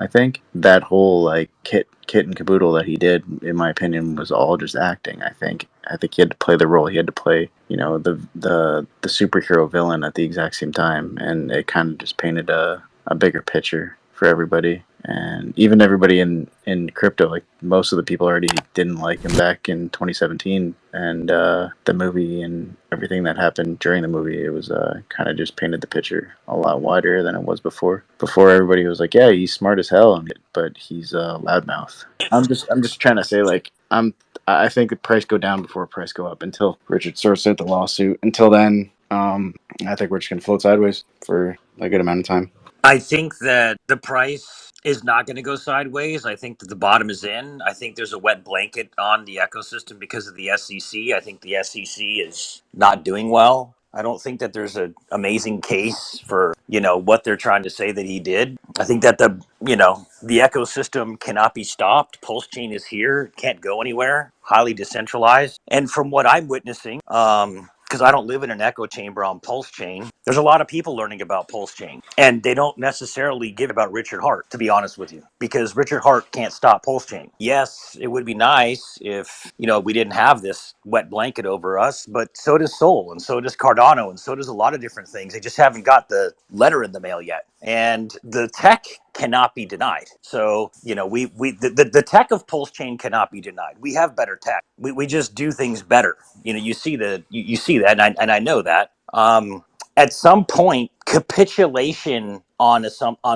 I think that whole like kit and caboodle that he did, in my opinion, was all just acting. I think he had to play the role. He had to play, the superhero villain at the exact same time, and it kind of just painted a bigger picture for everybody. And even everybody in crypto, like most of the people already didn't like him back in 2017, and the movie and everything that happened during the movie, it was kind of just painted the picture a lot wider than it was before. Before everybody was like, yeah, he's smart as hell, but he's a loudmouth. I'm just trying to say, like, I think the price go down before price go up until Richard sorts out the lawsuit. Until then, I think we're just gonna float sideways for a good amount of time. I think that the price is not going to go sideways. I think that the bottom is in. I think there's a wet blanket on the ecosystem because of the SEC. I think the SEC is not doing well. I don't think that there's an amazing case for, what they're trying to say that he did. I think that the ecosystem cannot be stopped. Pulsechain is here, can't go anywhere, highly decentralized. And from what I'm witnessing, because I don't live in an echo chamber on Pulsechain, there's a lot of people learning about Pulsechain, and they don't necessarily give about Richard Hart, to be honest with you, because Richard Hart can't stop Pulsechain. Yes, it would be nice if we didn't have this wet blanket over us, but so does Sol, and so does Cardano, and so does a lot of different things. They just haven't got the letter in the mail yet, and the tech cannot be denied. So the tech of Pulsechain cannot be denied. We have better tech. We just do things better. You see you see that, and I know that. At some point, capitulation on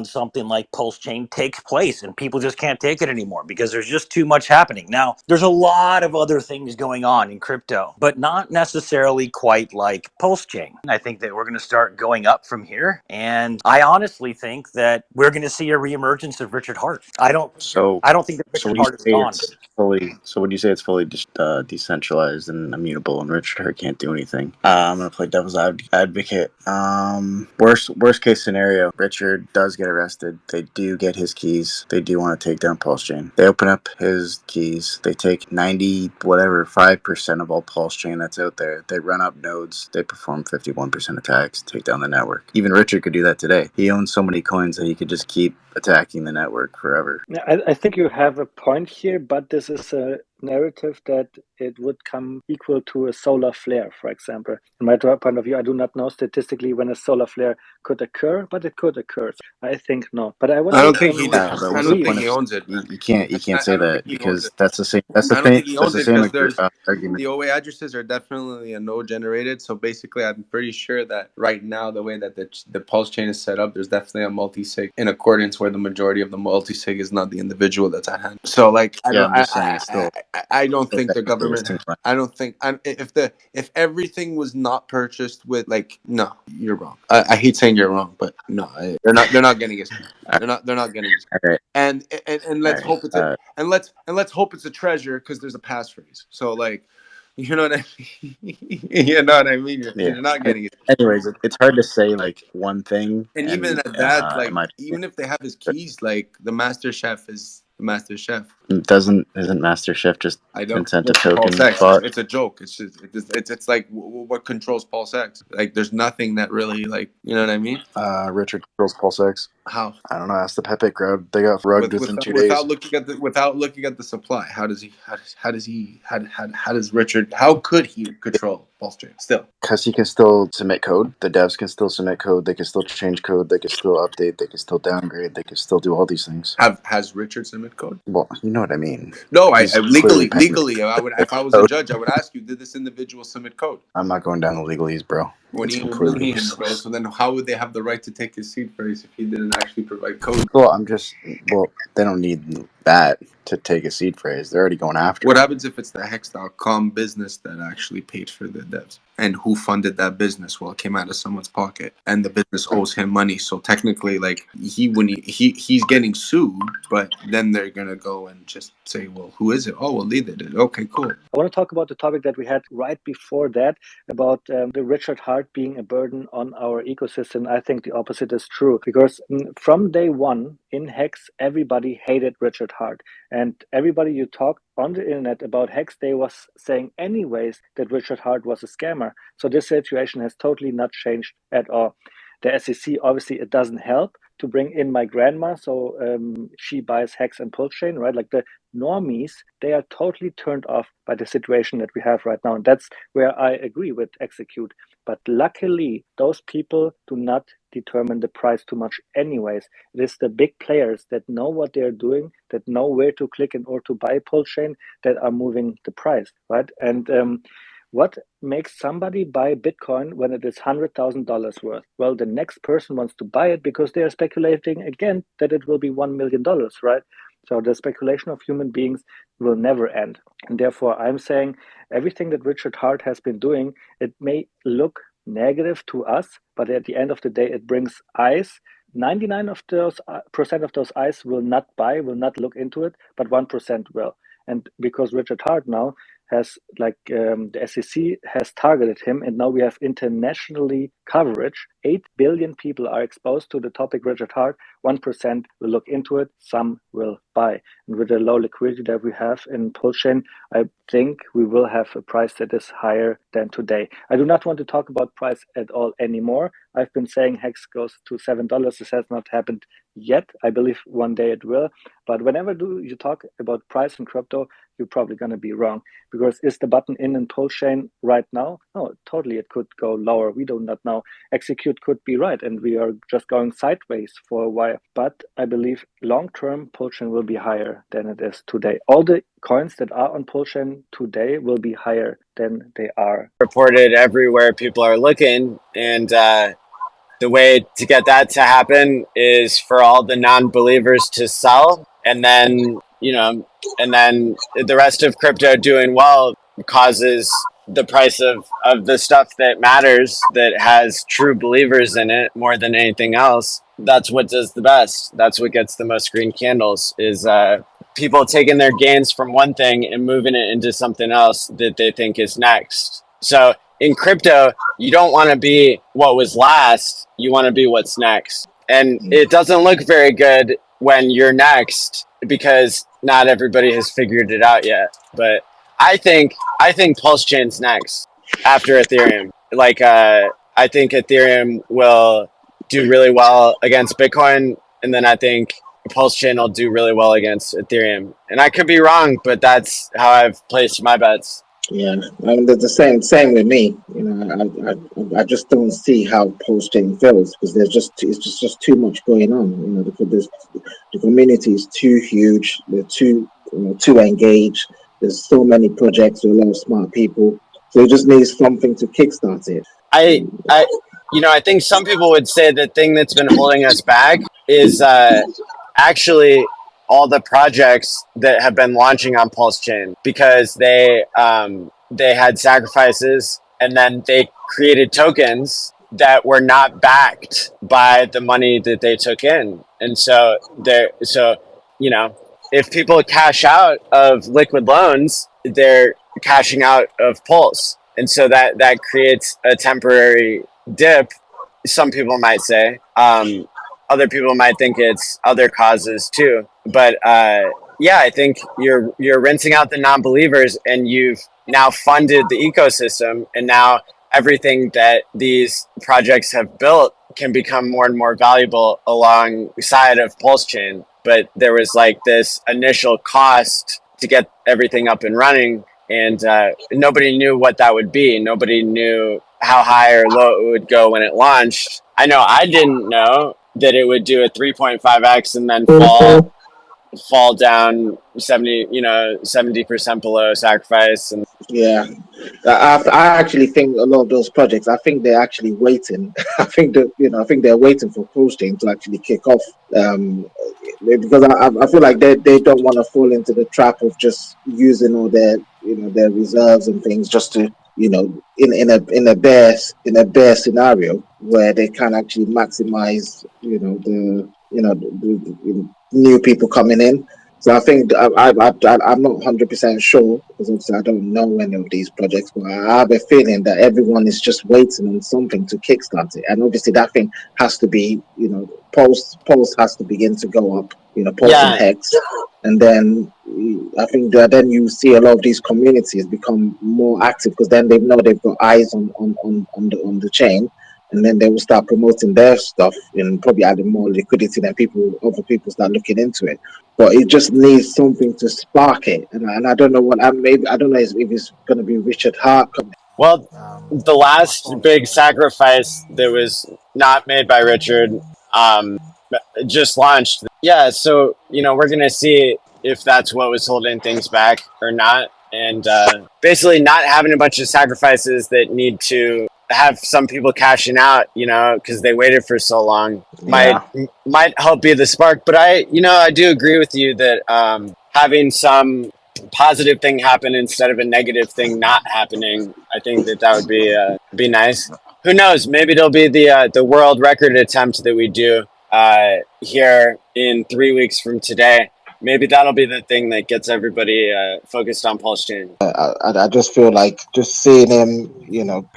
something like Pulsechain takes place, and people just can't take it anymore because there's just too much happening. Now, there's a lot of other things going on in crypto, but not necessarily quite like Pulsechain. I think that we're going to start going up from here, and I honestly think that we're going to see a reemergence of Richard Hart. I don't So, think that so Richard would you Hart is say gone. it's fully? So would you say it's fully decentralized and immutable, and Richard Hart can't do anything? I'm gonna play devil's advocate. Worst case scenario, Richard does get arrested. They do get his keys. They do want to take down Pulsechain. They open up his keys. They take 5% of all Pulsechain that's out there. They run up nodes. They perform 51% attacks, take down the network. Even Richard could do that today. He owns so many coins that he could just keep attacking the network forever. I think you have a point here, but this is a narrative that it would come equal to a solar flare, for example. In my point of view, I do not know statistically when a solar flare could occur, but it could occur. So I think no. But I want I to don't think he does. But I what's the don't think point he of owns it. you can't say I don't that think he owns because it. that's the same I don't think he that's owns the it same because there's argument. the OA addresses are definitely a node generated. So basically, I'm pretty sure that right now the way that the pulse chain is set up, there's definitely a multi-sig in accordance where the majority of the multi-sig is not the individual that's at hand. So like, Yeah, I'm just saying it's still. I don't think the Technically, it's government. too much. I don't think if everything was not purchased with like no, you're wrong. I hate saying you're wrong, but no, they're not getting his. They're not getting his. All right, And let's all hope it's right. and let's hope it's a treasure because there's a passphrase. So like, you know what I mean? You know what I mean? Yeah. You're not getting it. Anyways, it's hard to say like one thing, And even and at that, in like my opinion, even if they have his keys, like the master chef is the master chef. isn't Master Chef just I don't. incentive Paul token Sex. bot? It's a joke. It's just it's like what controls Paul Sex. Like there's nothing that really like you know what I mean. Richard controls Pulsex. How I don't know. Ask the Pepe crowd. They got rugged within 2 days. without looking at the supply, how does Richard? How could he control Pulse Chain still? Because he can still submit code. The devs can still submit code. They can still change code. They can still update. They can still downgrade. They can still do all these things. Has Richard submit code? Well, you know what I mean. No, I He's clearly legally, I would if I was a judge, I would ask you, did this individual submit code? I'm not going down the legalese, bro. What It's do you completely mean, useless. bro? So then, how would they have the right to take his seed phrase if he didn't actually provide code? Well, they don't need that to take a seed phrase. They're already going after What it. happens if it's the Hex.com business that actually paid for the devs? And who funded that business? Well, it came out of someone's pocket, and the business owes him money. So technically, like he's getting sued, but then they're gonna go and just say, well, who is it? Oh, well, they did it. Okay, cool. I want to talk about the topic that we had right before that about the Richard Hart being a burden on our ecosystem. I think the opposite is true because from day one in Hex, everybody hated Richard Hart, and everybody you talked on the internet about Hex, they was saying anyways that Richard Hart was a scammer. So this situation has totally not changed at all. The SEC, obviously, it doesn't help. to bring in my grandma, so she buys Hex and Pulsechain, right? Like the normies, they are totally turned off by the situation that we have right now. And that's where I agree with Execute. But luckily, those people do not determine the price too much anyways. It is the big players that know what they're doing, that know where to click in order to buy Pulsechain, that are moving the price, right? And what makes somebody buy Bitcoin when it is $100,000 worth? Well, the next person wants to buy it because they are speculating again that it will be $1 million, right? So the speculation of human beings will never end. And therefore, I'm saying everything that Richard Hart has been doing, it may look negative to us, but at the end of the day, it brings eyes. 99% of those eyes will not buy, will not look into it, but 1% will. And because Richard Hart now has, like the SEC has targeted him, and now we have internationally coverage. 8 billion people are exposed to the topic Richard Hart. 1% will look into it, some will buy. And with the low liquidity that we have in Pulsechain, I think we will have a price that is higher than today. I do not want to talk about price at all anymore. I've been saying Hex goes to $7. This has not happened yet. I believe one day it will. But whenever you talk about price in crypto, you're probably going to be wrong. Because is the button in Pulsechain right now? No, totally. It could go lower. We do not know. Execute could be right, and we are just going sideways for a while. But I believe long-term Pulsechain will be higher than it is today. All the coins that are on Pulsechain today will be higher than they are. Reported everywhere people are looking, and the way to get that to happen is for all the non-believers to sell, and then the rest of crypto doing well causes the price of the stuff that matters, that has true believers in it more than anything else. That's what does the best. That's what gets the most green candles, is people taking their gains from one thing and moving it into something else that they think is next. So in crypto, you don't want to be what was last, you want to be what's next. And it doesn't look very good when you're next, because not everybody has figured it out yet. But I think Pulsechain's next after Ethereum. I think Ethereum will do really well against Bitcoin, and then I think Pulsechain will do really well against Ethereum. And I could be wrong, but that's how I've placed my bets. Yeah, I mean, the same with me. I just don't see how Pulsechain fails, because it's just too much going on. The community is too huge. They're too engaged. There's so many projects with a lot of smart people. So it just needs something to kickstart it. I think some people would say the thing that's been holding us back is actually all the projects that have been launching on Pulsechain, because they had sacrifices, and then they created tokens that were not backed by the money that they took in. And so if people cash out of liquid loans, they're cashing out of Pulse. And so that creates a temporary dip, some people might say. Other people might think it's other causes too. But I think you're rinsing out the non-believers, and you've now funded the ecosystem, and now everything that these projects have built can become more and more valuable alongside of Pulsechain. But there was like this initial cost to get everything up and running, and nobody knew what that would be. Nobody knew how high or low it would go when it launched. I know I didn't know that it would do a 3.5x and then fall down 70% below Sacrafice. And I actually think a lot of those projects, I think they're actually waiting. I think they're waiting for Pulsechain to actually kick off, because I feel like they don't want to fall into the trap of just using all their reserves and things just to in a bear scenario where they can actually maximize the new people coming in. So I think I'm not 100% sure, because obviously I don't know any of these projects, but I have a feeling that everyone is just waiting on something to kickstart it. And obviously that thing has to be, Pulse has to begin to go up, Pulse and Hex. And then I think that then you see a lot of these communities become more active, because then they know they've got eyes on the chain. and then they will start promoting their stuff and probably adding more liquidity, then other people start looking into it. But it just needs something to spark it, and I don't know what. Maybe I don't know if it's going to be Richard Hart coming. Well, the last big sacrifice that was not made by Richard um, just launched. Yeah, so we're gonna see if that's what was holding things back or not, and basically not having a bunch of sacrifices that need to have some people cashing out, because they waited for so long, might Yeah, might help be the spark. But I do agree with you that having some positive thing happen instead of a negative thing not happening, I think that would be nice. Who knows? Maybe it'll be the world record attempt that we do here in 3 weeks from today. Maybe that'll be the thing that gets everybody focused on Pulsechain. I just feel like just seeing him,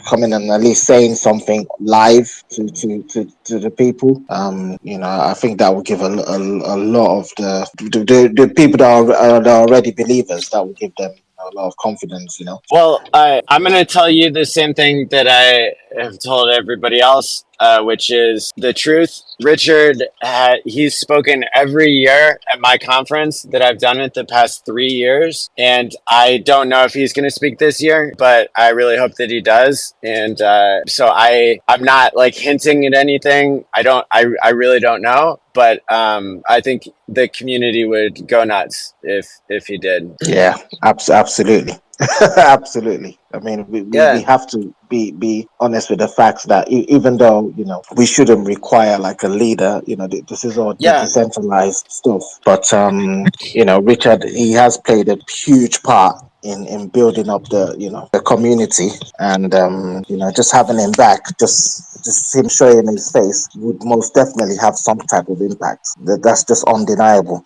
coming and at least saying something live to the people. I think that will give a lot of the people that are already believers. That will give them a lot of confidence. Well, I'm going to tell you the same thing that I have told everybody else, which is the truth. Richard, he's spoken every year at my conference that I've done it the past 3 years. And I don't know if he's going to speak this year, but I really hope that he does. And so I'm not like hinting at anything. I really don't know. But I think the community would go nuts if he did. Yeah, absolutely. Absolutely. I mean, we Yeah. have to be honest with the facts that even though, we shouldn't require like a leader, this is all Yeah. decentralized stuff. But, Richard, he has played a huge part in building up the community, and, just having him back, just him showing his face would most definitely have some type of impact. That's just undeniable,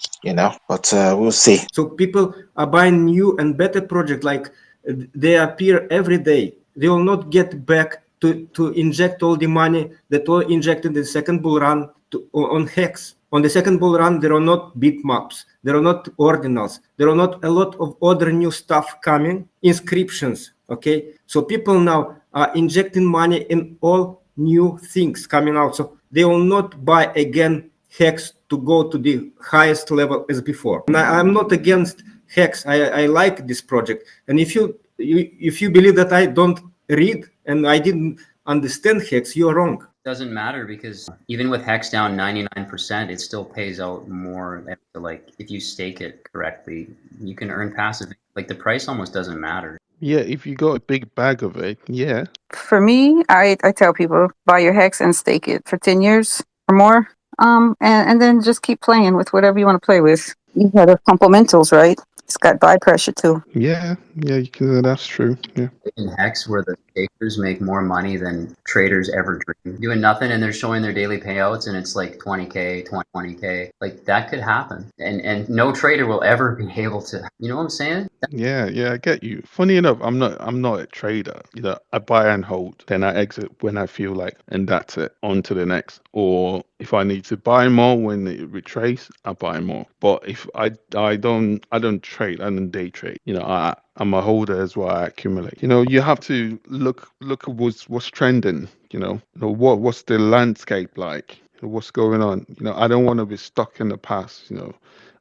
but we'll see. So people are buying new and better project, like they appear every day. They will not get back to inject all the money that were injected in the second bull run on Hex. On the second bull run, there are not bitmaps, there are not ordinals, there are not a lot of other new stuff coming, inscriptions. Okay, so people now are injecting money in all new things coming out. So they will not buy again Hex to go to the highest level as before. And I'm not against Hex. I like this project. And if you believe that I don't read and I didn't understand Hex, you're wrong. Doesn't matter, because even with Hex down 99%, it still pays out more. Like if you stake it correctly, you can earn passive. Like the price almost doesn't matter. Yeah, if you got a big bag of it, yeah. For me, I tell people buy your Hex and stake it for 10 years or more. And then just keep playing with whatever you want to play with. You have complementals, right? It's got buy pressure too. Yeah, you can. That's true. Yeah. In Hex, where the stakers make more money than traders ever dream, doing nothing, and they're showing their daily payouts, and it's like 20K, 20K. Like that could happen, and no trader will ever be able to. You know what I'm saying? Yeah, I get you. Funny enough, I'm not a trader. I buy and hold, then I exit when I feel like, and that's it. On to the next. Or if I need to buy more when it retrace, I buy more. But if I don't trade, I don't day trade. I'm a holder as well. I accumulate. You have to look at what's trending. What's the landscape like? What's going on? I don't want to be stuck in the past. I'm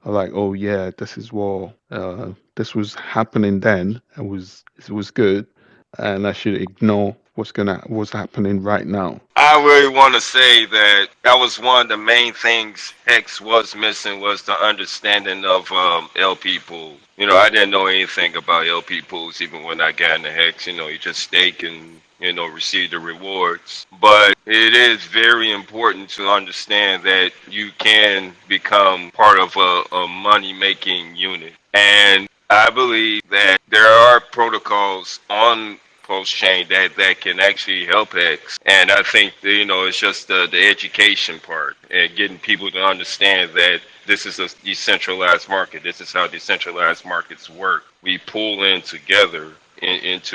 like, oh yeah, this is what this was happening then. It was good, and I should ignore what's happening right now. I really want to say that was one of the main things Hex was missing, was the understanding of LP pool. I didn't know anything about LP pools even when I got into Hex. You just stake and receive the rewards. But it is very important to understand that you can become part of a money-making unit. And I believe that there are protocols on Pulsechain that can actually help X. And I think it's just the education part and getting people to understand that this is a decentralized market. This is how decentralized markets work. We pull into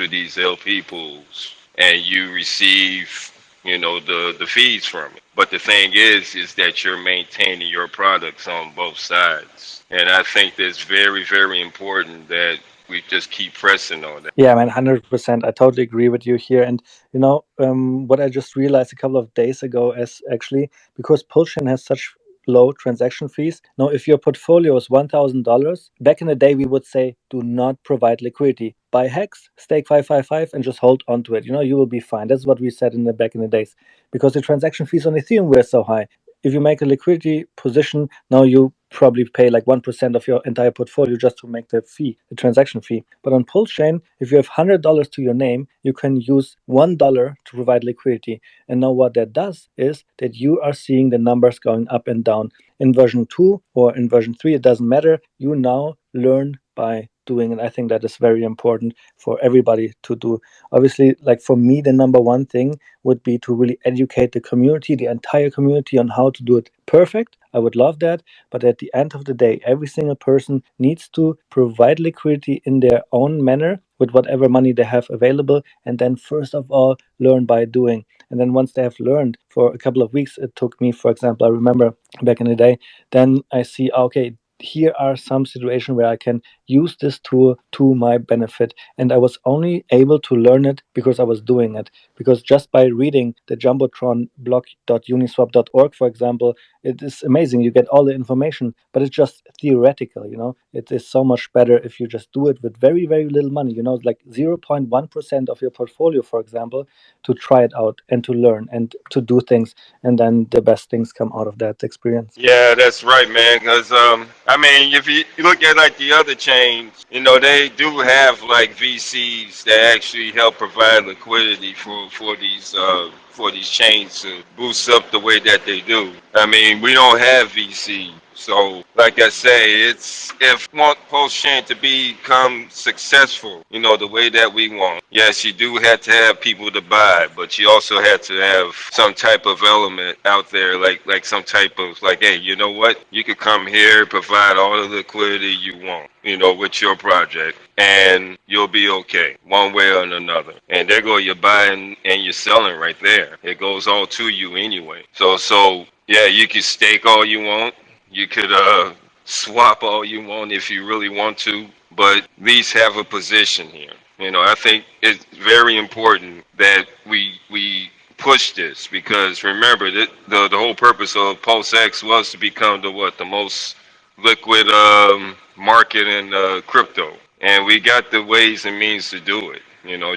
these LP pools, and you receive the fees from it. But the thing is that you're maintaining your products on both sides, and I think that's very, very important that we just keep pressing on that. Yeah, man, 100%. I totally agree with you here. And what I just realized a couple of days ago is actually because Pulsechain has such low transaction fees. Now, if your portfolio is $1,000, back in the day we would say do not provide liquidity. Buy hex, stake 555, and just hold on to it. You will be fine. That's what we said in the back in the days, because the transaction fees on Ethereum were so high. If you make a liquidity position, now you probably pay like 1% of your entire portfolio just to make the transaction fee. But on Pulsechain, if you have $100 to your name, you can use $1 to provide liquidity. And now what that does is that you are seeing the numbers going up and down. In version 2 or in version 3, it doesn't matter. You now learn by doing, and I think that is very important for everybody to do. Obviously, like for me, the number one thing would be to really educate the community, the entire community, on how to do it perfect. I would love that. But at the end of the day, every single person needs to provide liquidity in their own manner with whatever money they have available. And then, first of all, learn by doing. And then, once they have learned for a couple of weeks, it took me, for example, I remember back in the day, then I see, okay, here are some situations where I can use this tool to my benefit. And I was only able to learn it because I was doing it. Because just by reading the Jumbotron blog.uniswap.org, for example, it is amazing. You get all the information, but it's just theoretical. It is so much better if you just do it with very, very little money, like 0.1% of your portfolio, for example, to try it out and to learn and to do things. And then the best things come out of that experience. Yeah, that's right, man. Because I mean, if you look at like the other chains, they do have like VCs that actually help provide liquidity for these chains to boost up the way that they do. I mean, we don't have VC. So, like I say, it's if we want post chain to become successful, the way that we want. Yes, you do have to have people to buy, but you also have to have some type of element out there, like some type of like, hey, you know what? You could come here, provide all the liquidity you want, with your project, and you'll be okay, one way or another. And there go you're buying and you're selling right there. It goes all to you anyway. So yeah, you can stake all you want. You could swap all you want if you really want to, but at least have a position here. I think it's very important that we push this, because remember that the whole purpose of PulseX was to become the most liquid market in crypto, and we got the ways and means to do it.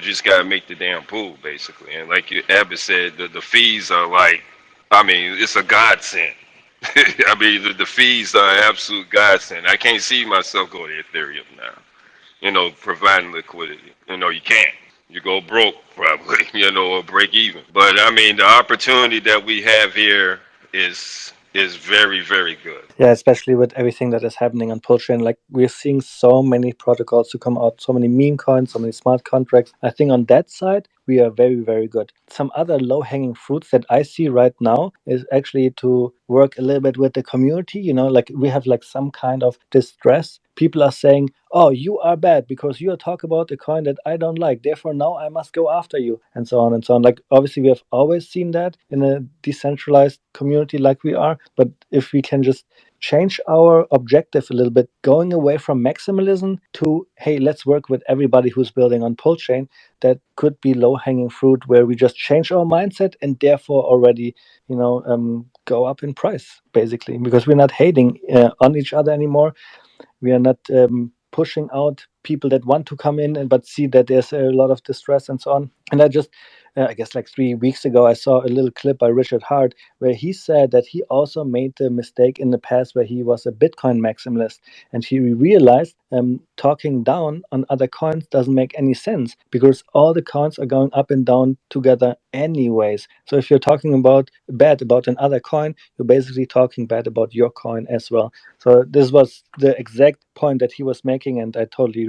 Just gotta make the damn pool basically. And like you Abbott said, the fees are like, I mean, it's a godsend. I mean, the fees are an absolute godsend. I can't see myself go to Ethereum now, providing liquidity. You can't. You go broke probably, or break even. But I mean, the opportunity that we have here is very, very good. Yeah, especially with everything that is happening on Pulsechain. Like, we're seeing so many protocols to come out, so many meme coins, so many smart contracts. I think on that side, we are very, very good. Some other low-hanging fruits that I see right now is actually to work a little bit with the community. Like we have like some kind of distress. People are saying, "Oh, you are bad because you are talking about a coin that I don't like. Therefore, now I must go after you," and so on and so on. Like, obviously, we have always seen that in a decentralized community like we are. But if we can just change our objective a little bit, going away from maximalism to, hey, let's work with everybody who's building on Pulsechain, that could be low hanging fruit where we just change our mindset and therefore already, go up in price, basically, because we're not hating on each other anymore. We are not pushing out people that want to come in but see that there's a lot of distress and so on. And I guess like 3 weeks ago, I saw a little clip by Richard Hart where he said that he also made the mistake in the past where he was a Bitcoin maximalist, and he realized talking down on other coins doesn't make any sense because all the coins are going up and down together anyways. So if you're talking about bad about another coin, you're basically talking bad about your coin as well. So this was the exact point that he was making, and I totally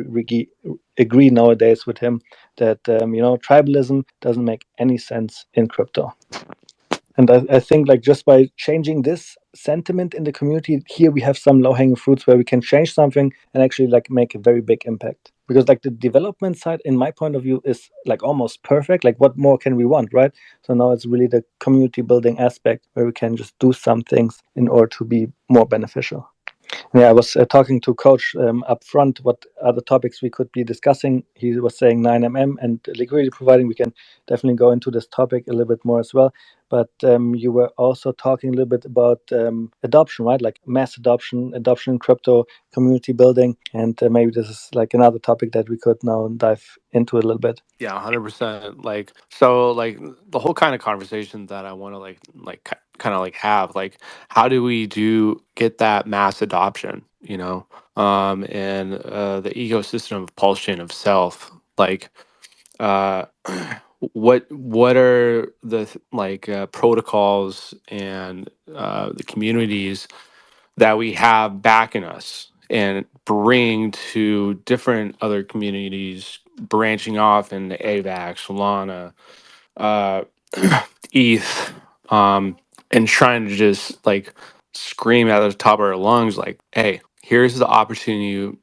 agree nowadays with him that tribalism doesn't make any sense in crypto. And I think like just by changing this sentiment in the community, here we have some low-hanging fruits where we can change something and actually like make a very big impact. because like the development side, in my point of view, is like almost perfect. Like what more can we want, right? So now it's really the community building aspect where we can just do some things in order to be more beneficial. Yeah, I was talking to Coach up front what other topics we could be discussing. He was saying 9mm and liquidity providing. We can definitely go into this topic a little bit more as well. But you were also talking a little bit about adoption, right? Like mass adoption in crypto, community building. And maybe this is like another topic that we could now dive into a little bit. Yeah, 100%. Like, so like the whole kind of conversation that I want to kind of like have, like, how do we get that mass adoption, and the ecosystem of Pulsechain itself, like, uh what are the protocols and the communities that we have backing us and bring to different other communities branching off into AVAX, Solana, uh, ETH, and trying to just like scream at the top of our lungs, like, "Hey, here's the opportunity.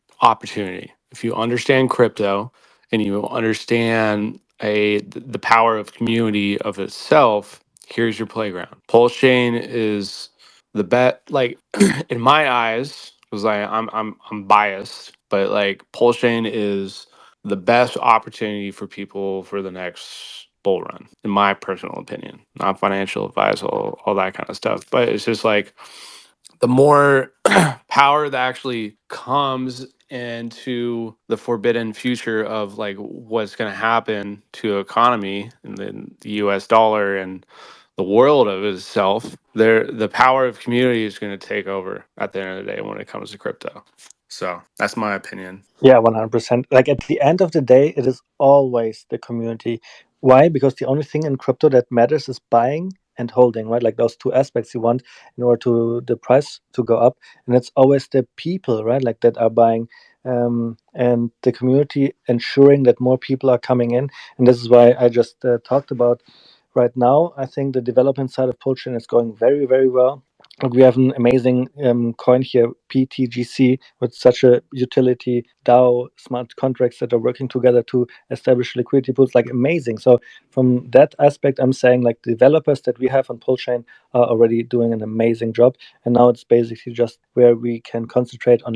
If you understand crypto and you understand the power of community of itself, here's your playground." Pulse Chain is the bet. Like in my eyes, because I'm biased, but like Pulse Chain is the best opportunity for people for the next bull run, in my personal opinion. Not financial advice, all that kind of stuff. But it's just like the more power that actually comes into the forbidden future of like what's going to happen to economy and then the US dollar and the world of itself, the power of community is going to take over at the end of the day when it comes to crypto. So that's my opinion. Yeah, 100%. Like at the end of the day, it is always the community. Why? Because the only thing in crypto that matters is buying and holding, right? Like those two aspects you want in order to the price to go up. And it's always the people, right? Like that are buying, and the community ensuring that more people are coming in. And this is why I just talked about right now. I think the development side of Pulsechain is going very, very well. Like we have an amazing coin here, PTGC, with such a utility DAO smart contracts that are working together to establish liquidity pools. Like amazing. So from that aspect, I'm saying like the developers that we have on Pulsechain are already doing an amazing job. And now it's basically just where we can concentrate on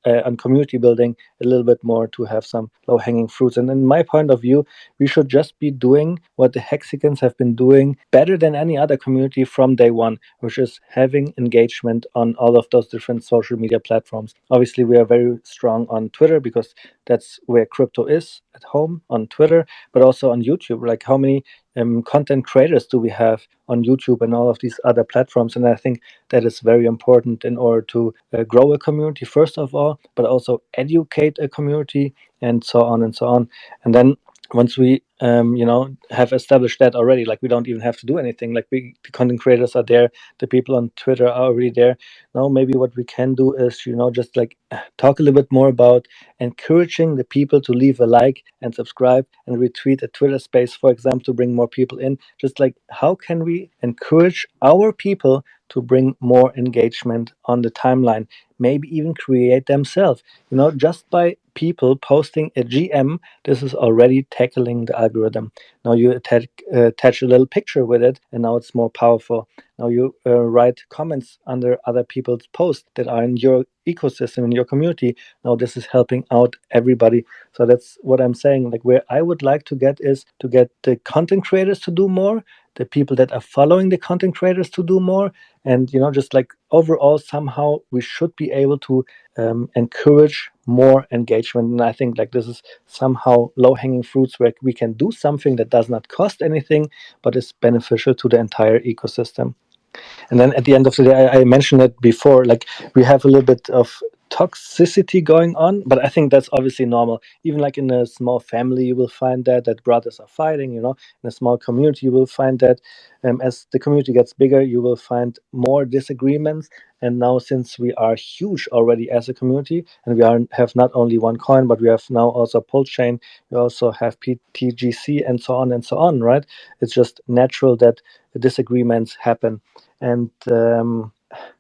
on community building a little bit more to have some low hanging fruits. And in my point of view, we should just be doing what the Hexicans have been doing better than any other community from day one, which is having engagement on all of those different social media platforms. Obviously, we are very strong on Twitter because that's where crypto is at home on Twitter, but also on YouTube. Like, how many content creators do we have on YouTube and all of these other platforms? And I think that is very important in order to grow a community, first of all, but also educate a community and so on and so on. And then once we have established that already, like we don't even have to do anything. Like the content creators are there, the people on Twitter are already there. Now maybe what we can do is just like talk a little bit more about encouraging the people to leave a like and subscribe and retweet a Twitter space, for example, to bring more people in. Just like, how can we encourage our people to bring more engagement on the timeline, maybe even create themselves, just by people posting a GM. This is already tackling the algorithm. Now you attach a little picture with it, and now it's more powerful. Now you write comments under other people's posts that are in your ecosystem, in your community. Now this is helping out everybody. So that's what I'm saying. Like, where I would like to get is to get the content creators to do more, the people that are following the content creators to do more, and just like overall somehow we should be able to encourage more engagement. And I think like this is somehow low hanging fruits where we can do something that does not cost anything but is beneficial to the entire ecosystem. And then at the end of the day, I mentioned it before, like we have a little bit of toxicity going on, but I think that's obviously normal. Even like in a small family, you will find that brothers are fighting. In a small community, you will find that. As the community gets bigger, you will find more disagreements. And now, since we are huge already as a community, and have not only one coin, but we have now also Pulse Chain, we also have PTGC, and so on, right? It's just natural that disagreements happen. And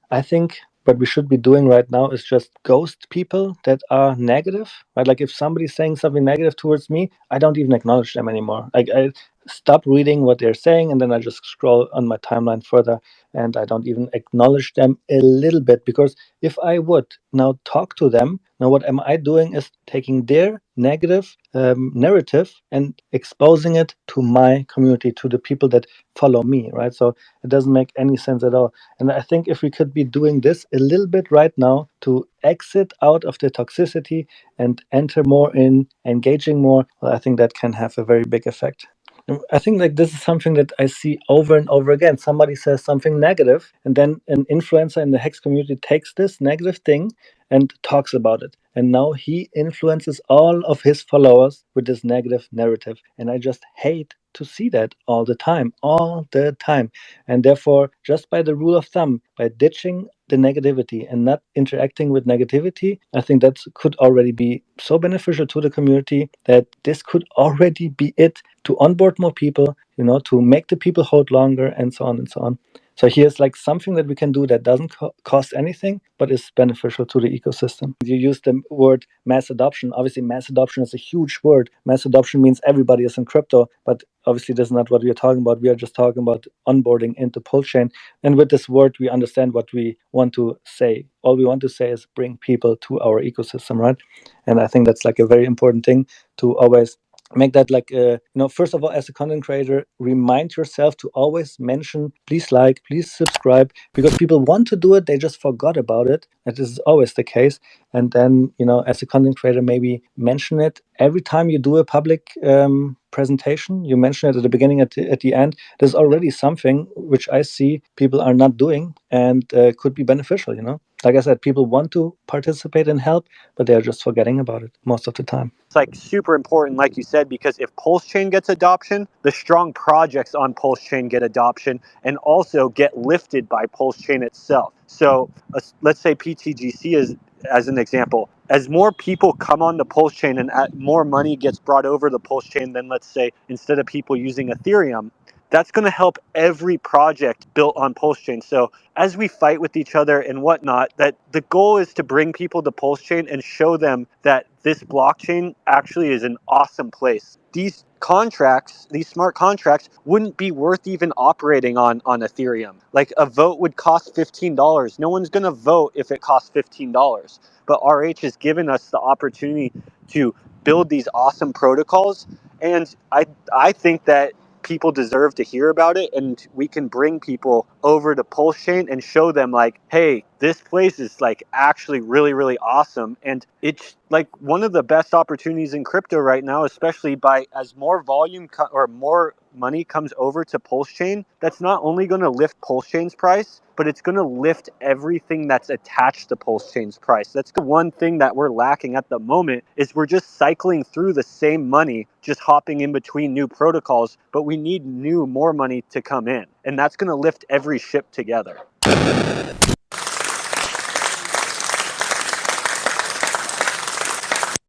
I think what we should be doing right now is just ghost people that are negative, right? Like if somebody's saying something negative towards me, I don't even acknowledge them anymore. Like I stop reading what they're saying, and then I just scroll on my timeline further, and I don't even acknowledge them a little bit, because if I would now talk to them, now what am I doing is taking their negative narrative and exposing it to my community, to the people that follow me, right? So it doesn't make any sense at all. And I think if we could be doing this a little bit right now to exit out of the toxicity and enter more in engaging more, well, I think that can have a very big effect. I think like this is something that I see over and over again. Somebody says something negative, and then an influencer in the Hex community takes this negative thing and talks about it. And now he influences all of his followers with this negative narrative. And I just hate to see that all the time, all the time. And therefore, just by the rule of thumb, by ditching the negativity and not interacting with negativity, I think that could already be so beneficial to the community that this could already be it to onboard more people, to make the people hold longer, and so on and so on. So here's like something that we can do that doesn't cost anything, but is beneficial to the ecosystem. You use the word mass adoption. Obviously, mass adoption is a huge word. Mass adoption means everybody is in crypto, but obviously that's not what we are talking about. We are just talking about onboarding into Pulsechain. And with this word, we understand what we want to say. All we want to say is bring people to our ecosystem, right? And I think that's like a very important thing to always make that like first of all, as a content creator, remind yourself to always mention please like, please subscribe, because people want to do it, they just forgot about it, and this is always the case. And then as a content creator, maybe mention it every time you do a public presentation. You mention it at the beginning, at the end. There's already something which I see people are not doing, and could be beneficial. Like I said, people want to participate and help, but they're just forgetting about it most of the time. It's like super important, like you said, because if Pulsechain gets adoption, the strong projects on Pulsechain get adoption and also get lifted by Pulsechain itself. So let's say PTGC is, as an example, as more people come on the Pulsechain and more money gets brought over the Pulsechain, then let's say instead of people using Ethereum, that's going to help every project built on Pulsechain. So as we fight with each other and whatnot, that the goal is to bring people to Pulsechain and show them that this blockchain actually is an awesome place. These contracts, these smart contracts, wouldn't be worth even operating on Ethereum. Like a vote would cost $15. No one's going to vote if it costs $15. But RH has given us the opportunity to build these awesome protocols. And I think that people deserve to hear about it, and we can bring people over to Pulsechain and show them like, hey, this place is like actually really, really awesome. And it's like one of the best opportunities in crypto right now, especially as more volume or more money comes over to Pulsechain. That's not only going to lift Pulsechain's price, but it's going to lift everything that's attached to Pulsechain's price. That's the one thing that we're lacking at the moment, is we're just cycling through the same money, just hopping in between new protocols, but we need more money to come in. And that's going to lift every ship together.